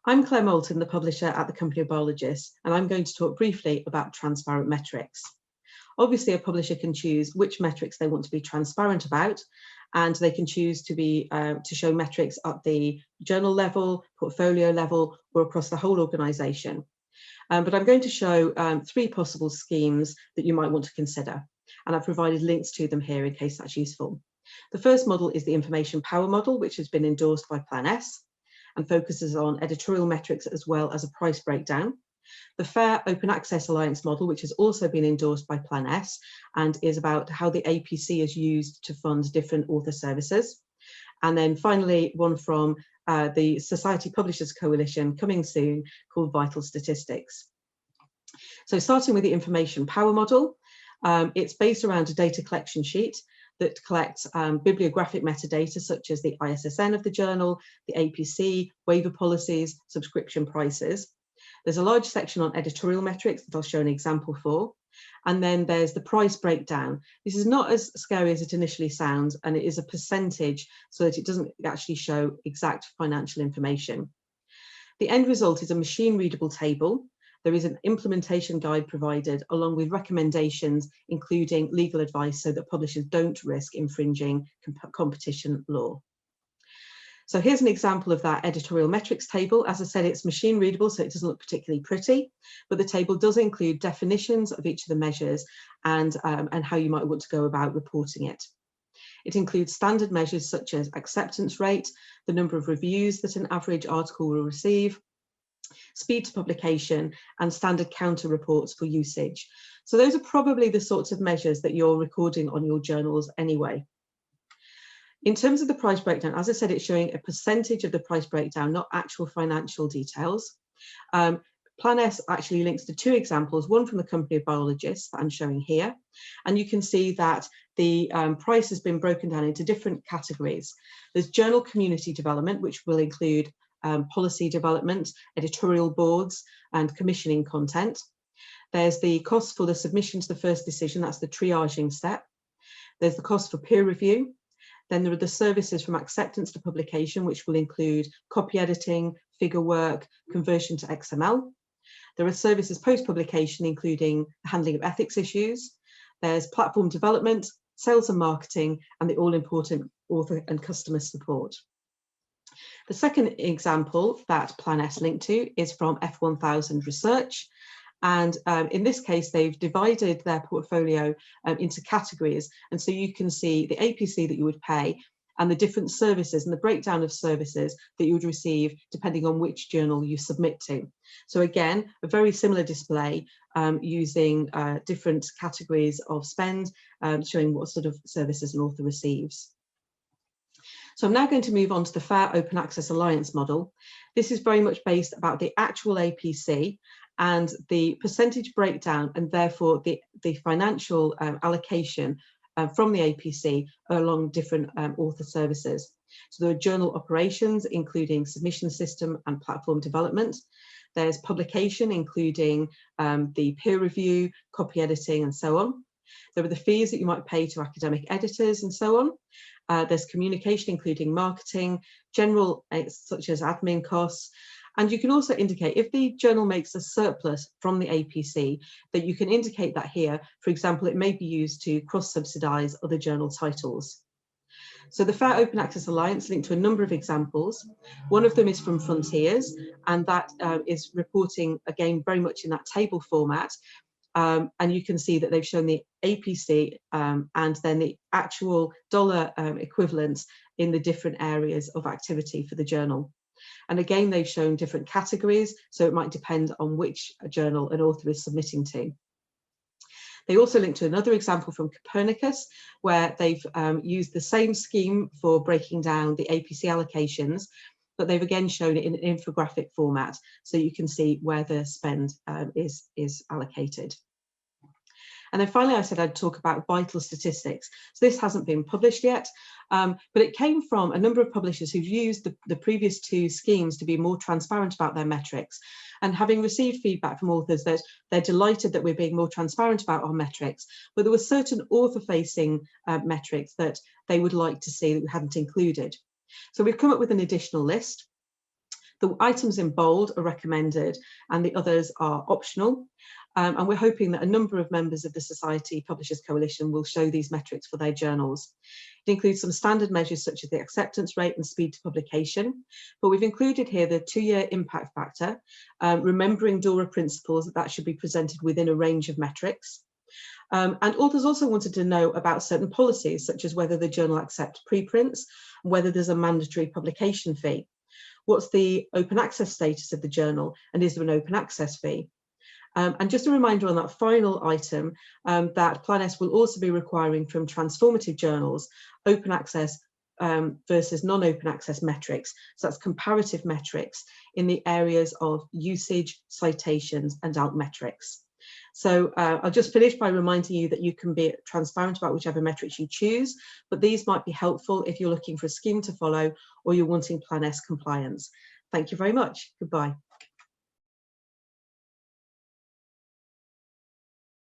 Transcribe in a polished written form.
I'm Claire Moulton, the publisher at the company of Biologists, and I'm going to talk briefly about transparent metrics. Obviously, a publisher can choose which metrics they want to be transparent about, and they can choose to show metrics at the journal level, portfolio level, or across the whole organisation. But I'm going to show three possible schemes that you might want to consider, and I've provided links to them here in case that's useful. The first model is the information power model, which has been endorsed by Plan S and focuses on editorial metrics as well as a price breakdown. The Fair Open Access Alliance model, which has also been endorsed by Plan S and is about how the APC is used to fund different author services. And then finally, one from the Society Publishers Coalition coming soon called Vital Statistics. So starting with the information power model, it's based around a data collection sheet that collects bibliographic metadata such as the ISSN of the journal, the APC, waiver policies, subscription prices. There's a large section on editorial metrics that I'll show an example for. And then there's the price breakdown. This is not as scary as it initially sounds, and it is a percentage so that it doesn't actually show exact financial information. The end result is a machine readable table. There is an implementation guide provided along with recommendations, including legal advice so that publishers don't risk infringing competition law. So here's an example of that editorial metrics table. As I said, it's machine readable, so it doesn't look particularly pretty, but the table does include definitions of each of the measures and how you might want to go about reporting it. It includes standard measures such as acceptance rate, the number of reviews that an average article will receive, speed to publication, and standard counter reports for usage. So those are probably the sorts of measures that you're recording on your journals anyway. In terms of the price breakdown, as I said, it's showing a percentage of the price breakdown, not actual financial details. Plan S actually links to two examples, one from the company of Biologists that I'm showing here. And you can see that the price has been broken down into different categories. There's journal community development, which will include policy development, editorial boards, and commissioning content. There's the cost for the submission to the first decision, that's the triaging step. There's the cost for peer review. Then there are the services from acceptance to publication, which will include copy editing, figure work, conversion to XML. There are services post-publication, including handling of ethics issues. There's platform development, sales and marketing, and the all-important author and customer support. The second example that Plan S linked to is from F1000 Research. And in this case, they've divided their portfolio into categories. And so you can see the APC that you would pay and the different services and the breakdown of services that you would receive depending on which journal you submit to. So again, a very similar display using different categories of spend, showing what sort of services an author receives. So I'm now going to move on to the Fair Open Access Alliance model. This is very much based about the actual APC and the percentage breakdown and therefore the financial allocation from the APC along different author services. So there are journal operations, including submission system and platform development. There's publication, including the peer review, copy editing, and so on. There are the fees that you might pay to academic editors and so on. There's communication, including marketing, general such as admin costs. And you can also indicate if the journal makes a surplus from the APC, that you can indicate that here. For example, it may be used to cross-subsidise other journal titles. So the Fair Open Access Alliance linked to a number of examples. One of them is from Frontiers, and that is reporting, again, very much in that table format. And you can see that they've shown the APC and then the actual dollar equivalents in the different areas of activity for the journal. And again, they've shown different categories, so it might depend on which journal an author is submitting to. They also link to another example from Copernicus, where they've used the same scheme for breaking down the APC allocations, but they've again shown it in an infographic format, so you can see where the spend is allocated. And then finally, I said I'd talk about Vital Statistics. So this hasn't been published yet, but it came from a number of publishers who've used the previous two schemes to be more transparent about their metrics. And having received feedback from authors that they're delighted that we're being more transparent about our metrics, but there were certain author-facing metrics that they would like to see that we hadn't included. So we've come up with an additional list. The items in bold are recommended and the others are optional. And we're hoping that a number of members of the Society Publishers Coalition will show these metrics for their journals. It includes some standard measures such as the acceptance rate and speed to publication, but we've included here the 2-year impact factor, remembering DORA principles that should be presented within a range of metrics. And authors also wanted to know about certain policies, such as whether the journal accepts preprints, whether there's a mandatory publication fee. What's the open access status of the journal, and is there an open access fee? And just a reminder on that final item, that Plan S will also be requiring from transformative journals open access versus non-open access metrics. So that's comparative metrics in the areas of usage, citations, and altmetrics. So I'll just finish by reminding you that you can be transparent about whichever metrics you choose, but these might be helpful if you're looking for a scheme to follow or you're wanting Plan S compliance. Thank you very much. Goodbye.